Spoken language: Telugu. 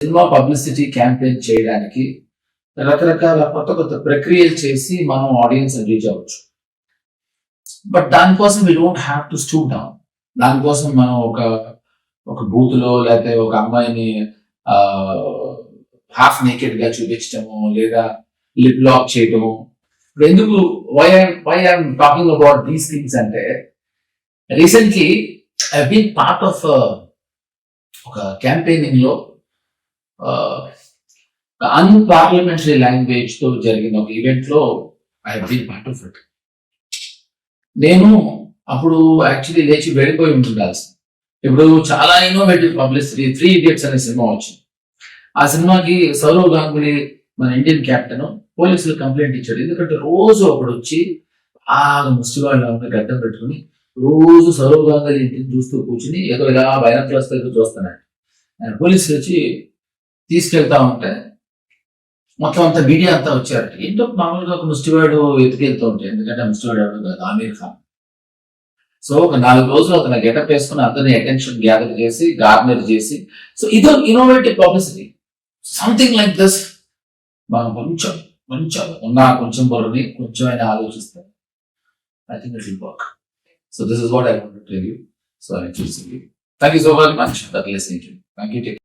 సినిమా పబ్లిసిటీ క్యాంపెయిన్ చేయడానికి రకరకాల కొత్త కొత్త ప్రక్రియలు చేసి మనం ఆడియన్స్ రీచ్ అవ్వచ్చు. బట్ దానికోసం we don't have to stoop down. దానికోసం మనం ఒక బూత్ లో లేకపోతే ఒక అమ్మాయిని హాఫ్ నేకెడ్ గా చూపించటము లేదా లిప్ లాక్ చేయటము. ఇప్పుడు ఎందుకు why I'm talking about these things అంటే recently I been part of ఒక క్యాంపెయినింగ్ లో అన్పార్లమెంటరీ లాంగ్వేజ్ తో జరిగిన ఒక ఈవెంట్ లో I been part of it. నేను అప్పుడు యాక్చువల్లీ లేచి వెళ్ళిపోయి ఉండాల్సి. ఇప్పుడు చాలా ఇన్నోవేటివ్ పబ్లిసిటీ 3 Idiots అనే సినిమా వచ్చింది. ఆ సినిమాకి సౌరవ్ గంగూలీ మన ఇండియన్ కెప్టెన్ పోలీసులు కంప్లైంట్ ఇచ్చాడు. ఎందుకంటే రోజు ఒకడు వచ్చి ముష్టివాళ్ళ గడ్డం పెట్టుకుని రోజు సౌరవ్ గంగూలీ ఇంటిని చూస్తూ కూర్చుని ఎదురుగా బైనాక్యులర్స్ దగ్గర చూస్తున్నాడు. ఆయన పోలీసులు వచ్చి తీసుకెళ్తా ఉంటే మొత్తం అంతా మీడియా అంతా వచ్చారు. ఏంటో మామూలుగా ఒక ముష్టివాడు ఎత్తుకెళ్తూ ఉంటాయి, ఎందుకంటే ముష్టివాడు ఎవరు కాదు, ఆమీర్ ఖాన్. సో ఒక 4 రోజులు అతను గెటప్ వేసుకుని అందరినీ అటెన్షన్ గ్యాదర్ చేసి గార్నర్ చేసి, సో ఇదో innovative publicity. Something like this మనం కొంచెం కొంచెం బరువుని కొంచెం అయినా ఆలోచిస్తాం. I think it will work. So this is what I want to tell you. So I choosing you. Thank you so very much for listening to me. Thank you.